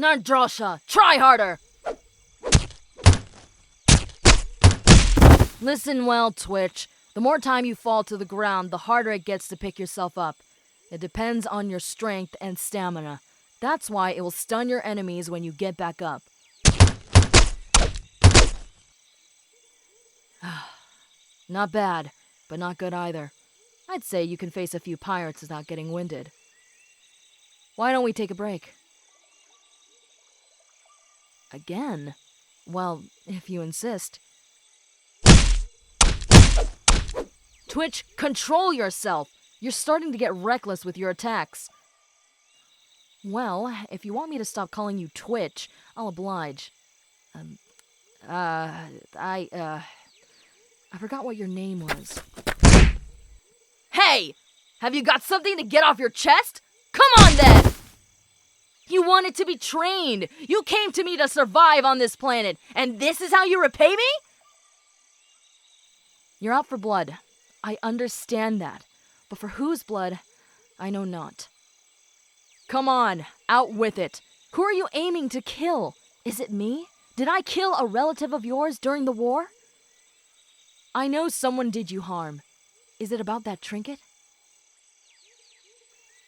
Nardrosha, try harder! Listen well, Twitch. The more time you fall to the ground, the harder it gets to pick yourself up. It depends on your strength and stamina. That's why it will stun your enemies when you get back up. Not bad, but not good either. I'd say you can face a few pirates without getting winded. Why don't we take a break? Again? Well, if you insist. Twitch, control yourself! You're starting to get reckless with your attacks. Well, if you want me to stop calling you Twitch, I'll oblige. I forgot what your name was. Hey! Have you got something to get off your chest? Come on then! You wanted to be trained! You came to me to survive on this planet, and this is how you repay me? You're out for blood. I understand that. But for whose blood, I know not. Come on, out with it. Who are you aiming to kill? Is it me? Did I kill a relative of yours during the war? I know someone did you harm. Is it about that trinket?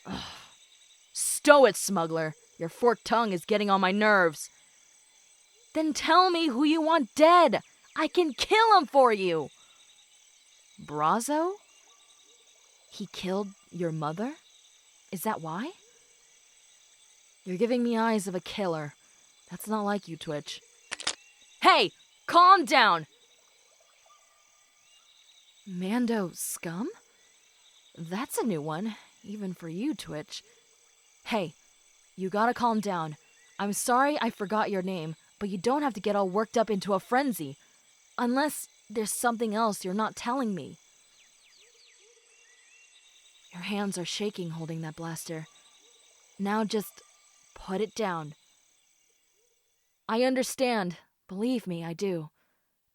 Ugh. Stow it, smuggler. Your forked tongue is getting on my nerves. Then tell me who you want dead. I can kill him for you. Brazo? He killed your mother? Is that why? You're giving me eyes of a killer. That's not like you, Twitch. Hey! Calm down! Mando scum? That's a new one, even for you, Twitch. Hey, you gotta calm down. I'm sorry I forgot your name, but you don't have to get all worked up into a frenzy. Unless there's something else you're not telling me. Your hands are shaking holding that blaster. Now just put it down. I understand. Believe me, I do.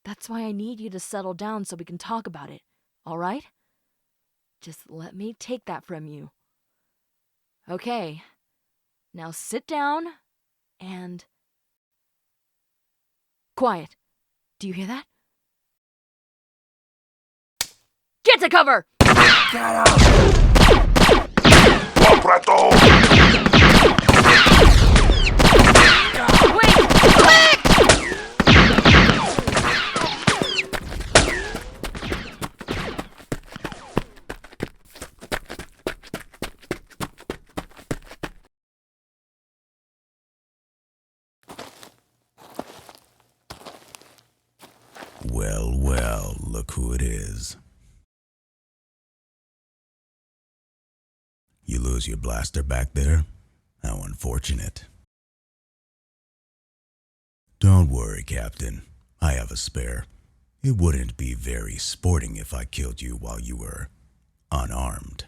That's why I need you to settle down so we can talk about it, all right? Just let me take that from you. Okay, now sit down and... Quiet. Do you hear that? Get to cover! Get out! Preto! Wait! Quick! Well, well, look who it is. You lose your blaster back there? How unfortunate. Don't worry, Captain. I have a spare. It wouldn't be very sporting if I killed you while you were unarmed.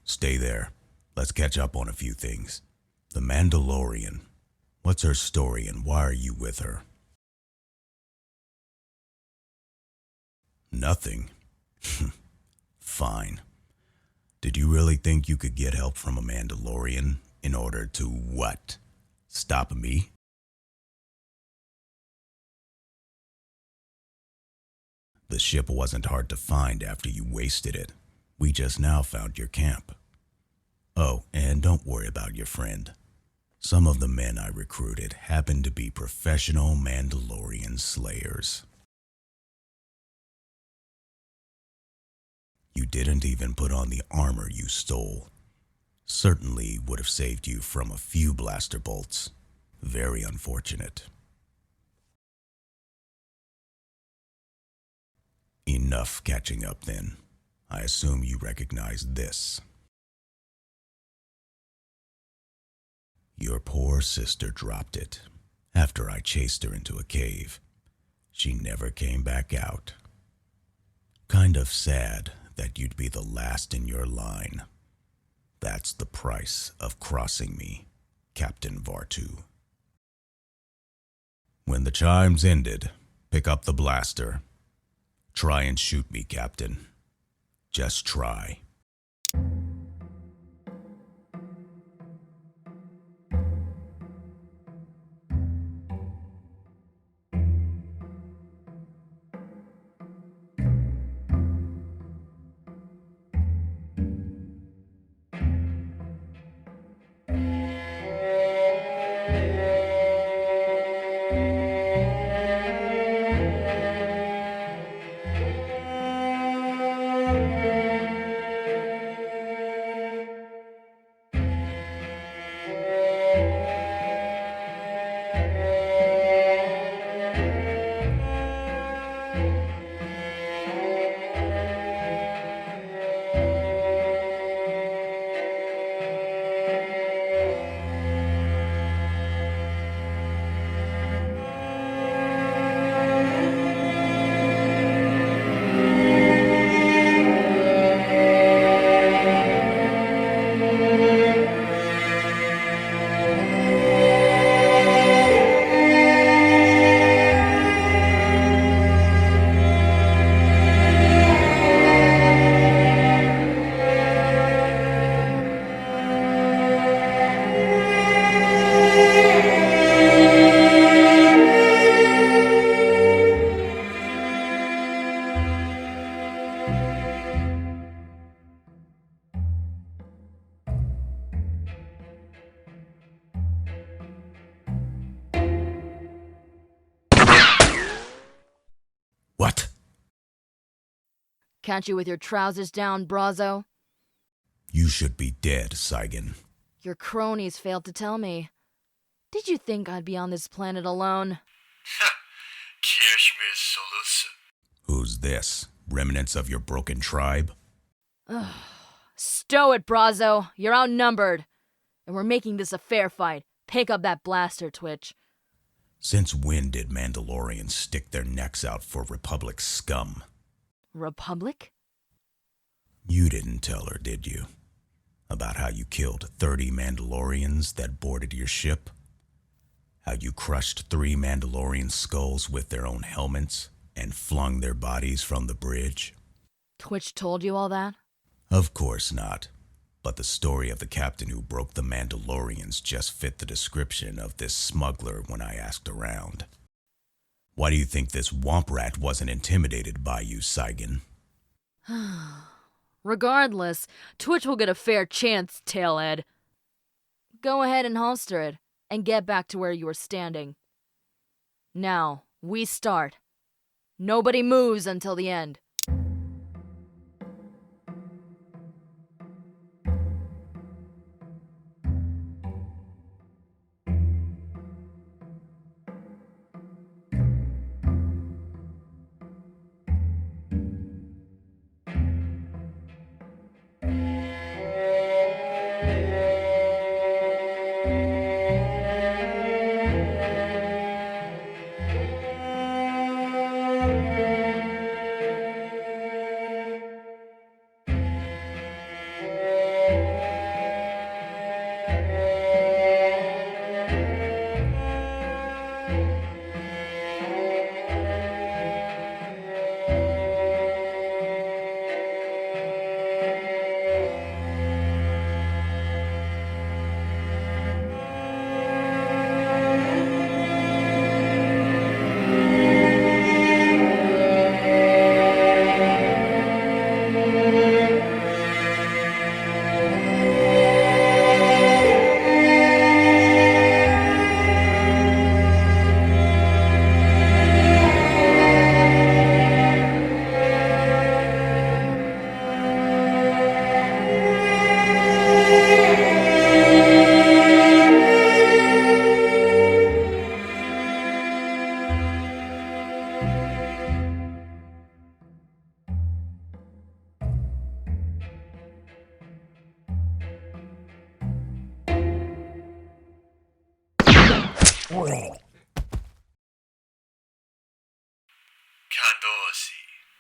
Stay there. Let's catch up on a few things. The Mandalorian. What's her story and why are you with her? Nothing. Fine. Did you really think you could get help from a Mandalorian in order to what? Stop me? The ship wasn't hard to find after you wasted it. We just now found your camp. Oh, and don't worry about your friend. Some of the men I recruited happen to be professional Mandalorian slayers. You didn't even put on the armor you stole. Certainly would have saved you from a few blaster bolts. Very unfortunate. Enough catching up then. I assume you recognize this. Your poor sister dropped it after I chased her into a cave. She never came back out. Kind of sad that you'd be the last in your line. That's the price of crossing me, Captain Vartu. When the chimes ended, pick up the blaster. Try and shoot me, Captain. Just try. Catch you with your trousers down, Brazo? You should be dead, Cygan. Your cronies failed to tell me. Did you think I'd be on this planet alone? Who's this? Remnants of your broken tribe? Stow it, Brazo. You're outnumbered. And we're making this a fair fight. Pick up that blaster, Twitch. Since when did Mandalorians stick their necks out for Republic scum? Republic? You didn't tell her, did you? About how you killed 30 Mandalorians that boarded your ship? How you crushed 3 Mandalorian skulls with their own helmets and flung their bodies from the bridge? Twitch told you all that? Of course not. But the story of the captain who broke the Mandalorians just fit the description of this smuggler when I asked around. Why do you think this womp rat wasn't intimidated by you, Cygan? Regardless, Twitch will get a fair chance, Tailhead. Go ahead and holster it, and get back to where you were standing. Now, we start. Nobody moves until the end.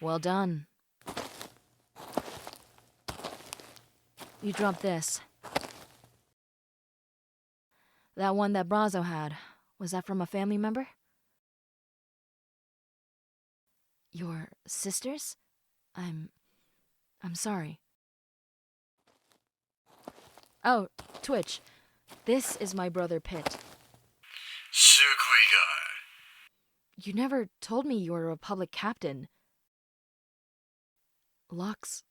Well done. You dropped this. That one that Brazo had, was that from a family member? Your sisters? I'm sorry. Oh, Twitch. This is my brother Pitt. You never told me you were a Republic captain. Lux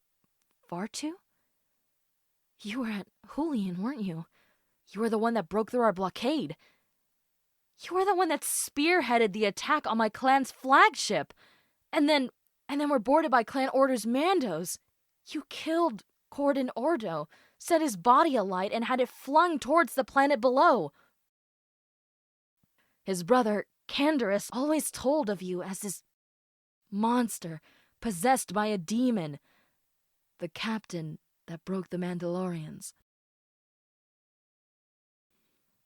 Vartu? You were at Julian, weren't you? You were the one that broke through our blockade. You were the one that spearheaded the attack on my clan's flagship. And then were boarded by Clan Order's Mandos. You killed Cordon Ordo, set his body alight, and had it flung towards the planet below. His brother, Canderous, always told of you as this monster possessed by a demon. The captain that broke the Mandalorians.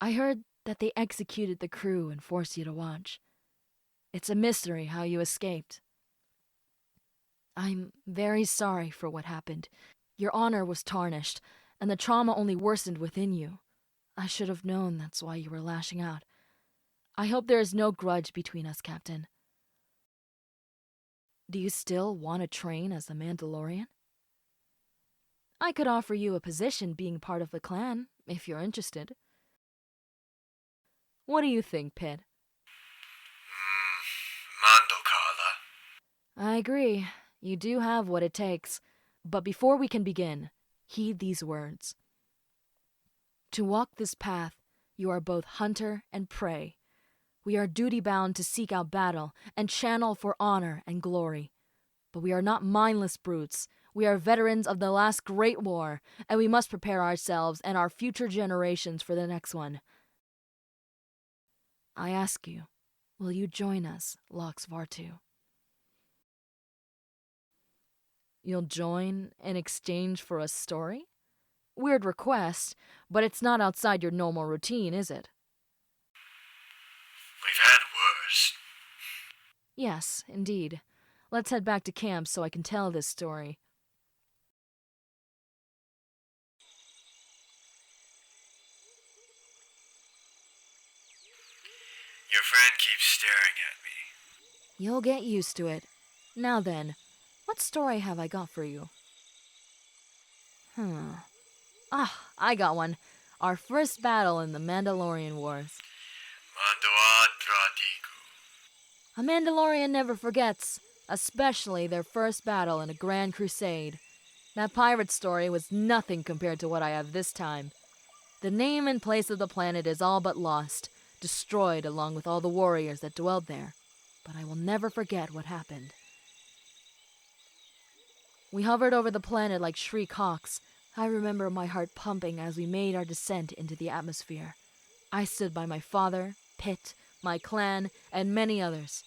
I heard that they executed the crew and forced you to watch. It's a mystery how you escaped. I'm very sorry for what happened. Your honor was tarnished, and the trauma only worsened within you. I should have known that's why you were lashing out. I hope there is no grudge between us, Captain. Do you still want to train as a Mandalorian? I could offer you a position being part of the clan, if you're interested. What do you think, Pitt? I agree. You do have what it takes. But before we can begin, heed these words. To walk this path, you are both hunter and prey. We are duty-bound to seek out battle and channel for honor and glory. But we are not mindless brutes. We are veterans of the last great war, and we must prepare ourselves and our future generations for the next one. I ask you, will you join us, Lox Vartu? You'll join in exchange for a story? Weird request, but it's not outside your normal routine, is it? We've had worse. Yes, indeed. Let's head back to camp so I can tell this story. Your friend keeps staring at me. You'll get used to it. Now then, what story have I got for you? I got one. Our first battle in the Mandalorian Wars. Mandoa Tradigu. A Mandalorian never forgets, especially their first battle in a grand crusade. That pirate story was nothing compared to what I have this time. The name and place of the planet is all but lost, destroyed along with all the warriors that dwelled there. But I will never forget what happened. We hovered over the planet like shriek hawks. I remember my heart pumping as we made our descent into the atmosphere. I stood by my father, Pitt, my clan, and many others.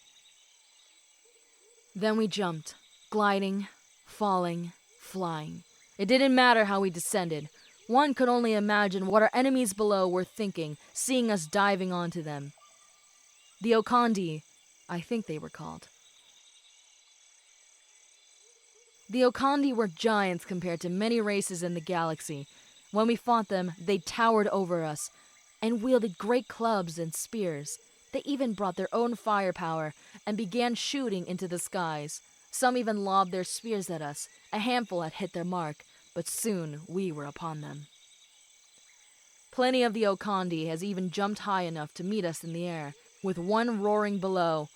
Then we jumped, gliding, falling, flying. It didn't matter how we descended. One could only imagine what our enemies below were thinking, seeing us diving onto them. The Okandi, I think they were called. The Okandi were giants compared to many races in the galaxy. When we fought them, they towered over us and wielded great clubs and spears. They even brought their own firepower and began shooting into the skies. Some even lobbed their spears at us. A handful had hit their mark, but soon we were upon them. Plenty of the Okandi has even jumped high enough to meet us in the air. With one roaring below,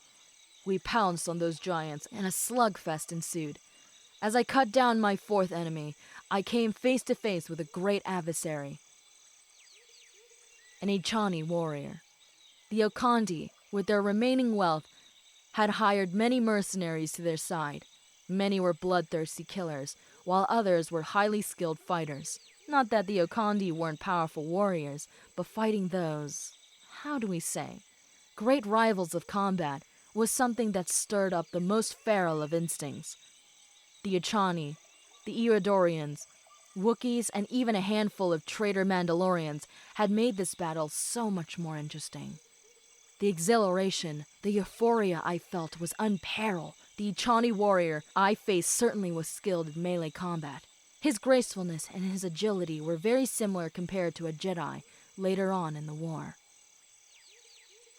we pounced on those giants, and a slugfest ensued. As I cut down my fourth enemy, I came face to face with a great adversary, an Echani warrior. The Okandi, with their remaining wealth, had hired many mercenaries to their side. Many were bloodthirsty killers, while others were highly skilled fighters. Not that the Okandi weren't powerful warriors, but fighting those, how do we say, great rivals of combat was something that stirred up the most feral of instincts. The Echani, the Eridorians, Wookiees, and even a handful of traitor Mandalorians had made this battle so much more interesting. The exhilaration, the euphoria I felt was unparalleled. The Echani warrior I faced certainly was skilled in melee combat. His gracefulness and his agility were very similar compared to a Jedi later on in the war.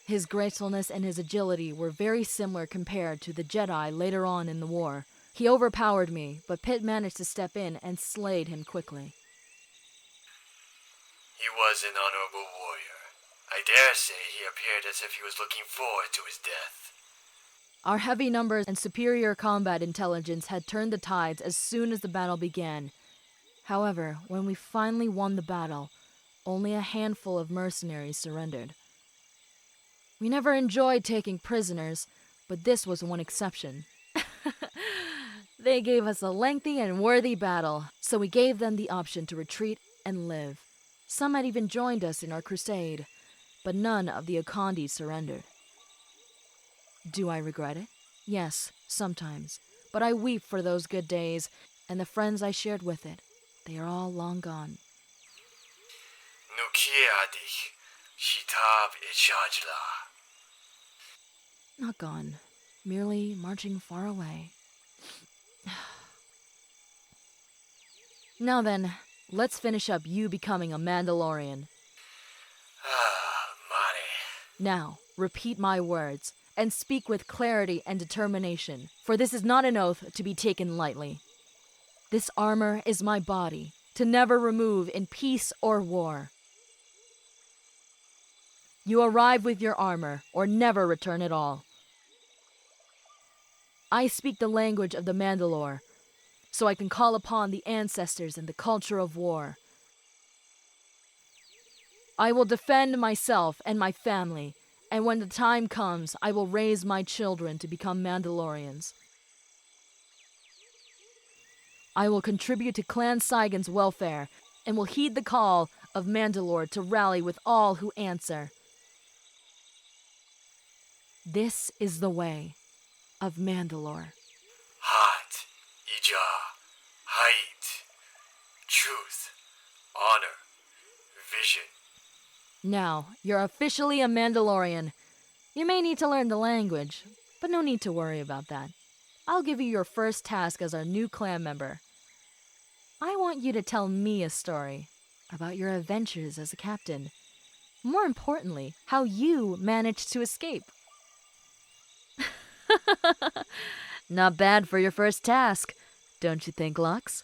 His gracefulness and his agility were very similar compared to the Jedi later on in the war. He overpowered me, but Pitt managed to step in and slayed him quickly. He was an honorable warrior. I dare say he appeared as if he was looking forward to his death. Our heavy numbers and superior combat intelligence had turned the tides as soon as the battle began. However, when we finally won the battle, only a handful of mercenaries surrendered. We never enjoyed taking prisoners, but this was one exception. They gave us a lengthy and worthy battle, so we gave them the option to retreat and live. Some had even joined us in our crusade, but none of the Okandi surrendered. Do I regret it? Yes, sometimes, but I weep for those good days and the friends I shared with it. They are all long gone. Nukiadich, Shitab Ichajla. Not gone, merely marching far away. Now then, let's finish up you becoming a Mandalorian. Money. Now, repeat my words, and speak with clarity and determination, for this is not an oath to be taken lightly. This armor is my body, to never remove in peace or war. You arrive with your armor, or never return at all. I speak the language of the Mandalore, so I can call upon the ancestors and the culture of war. I will defend myself and my family, and when the time comes, I will raise my children to become Mandalorians. I will contribute to Clan Cygan's welfare and will heed the call of Mandalore to rally with all who answer. This is the way of Mandalore. Hot, Ija, height, truth, honor, vision. Now, you're officially a Mandalorian. You may need to learn the language, but no need to worry about that. I'll give you your first task as our new clan member. I want you to tell me a story about your adventures as a captain. More importantly, how you managed to escape. Not bad for your first task, don't you think, Lux?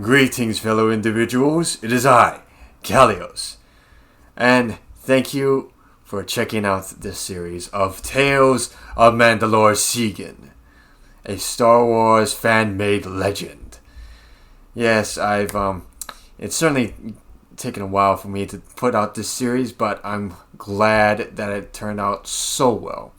Greetings, fellow individuals. It is I, Callyos. And thank you for checking out this series of Tales of Mandalore Cygan, a Star Wars fan-made legend. Yes, it's certainly taken a while for me to put out this series, but I'm glad that it turned out so well.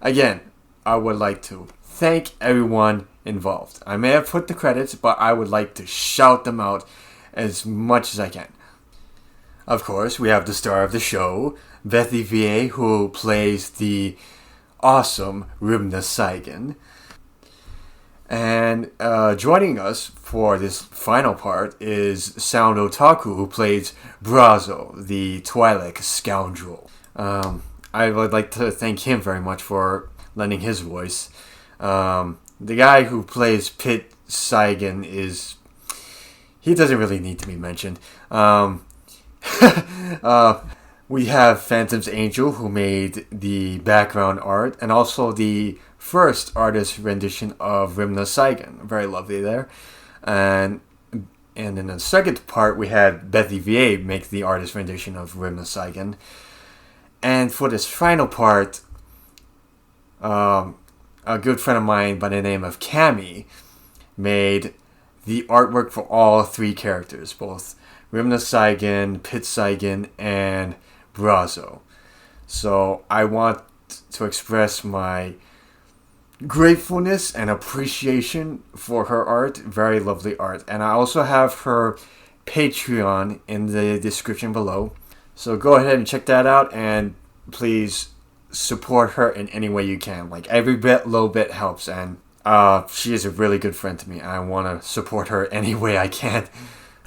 Again, I would like to thank everyone involved. I may have put the credits, but I would like to shout them out as much as I can. Of course, we have the star of the show, Bethy VA, who plays the awesome Rimna Cygan. And joining us for this final part is Sound Otaku, who plays Brazo, the Twi'lek scoundrel. I would like to thank him very much for lending his voice. The guy who plays Pit Cygan he doesn't really need to be mentioned. We have Phantom's Angel, who made the background art, and also the first artist rendition of Rimna Cygan. Very lovely there. And in the second part, we had Bethy VA make the artist rendition of Rimna Cygan. And for this final part, a good friend of mine by the name of Camiii made the artwork for all three characters, both Rimna Cygan, Pit Cygan, and Brazo. So I want to express my gratefulness and appreciation for her art. Very lovely art. And I also have her Patreon in the description below. So go ahead and check that out, and please support her in any way you can. Like, every little bit helps, and she is a really good friend to me. I want to support her any way I can.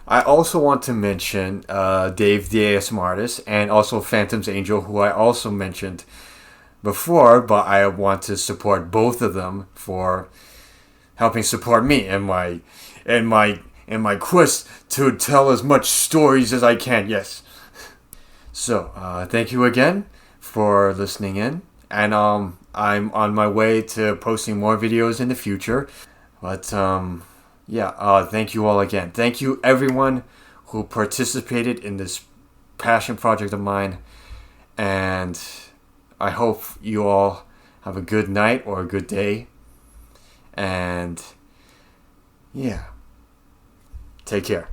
I also want to mention Dave the ASM artist, and also Phantom's Angel, who I also mentioned before, but I want to support both of them for helping support me in my quest to tell as much stories as I can. Yes. So thank you again for listening in, and I'm on my way to posting more videos in the future, but thank you all again. Thank you everyone who participated in this passion project of mine, and I hope you all have a good night or a good day, and take care.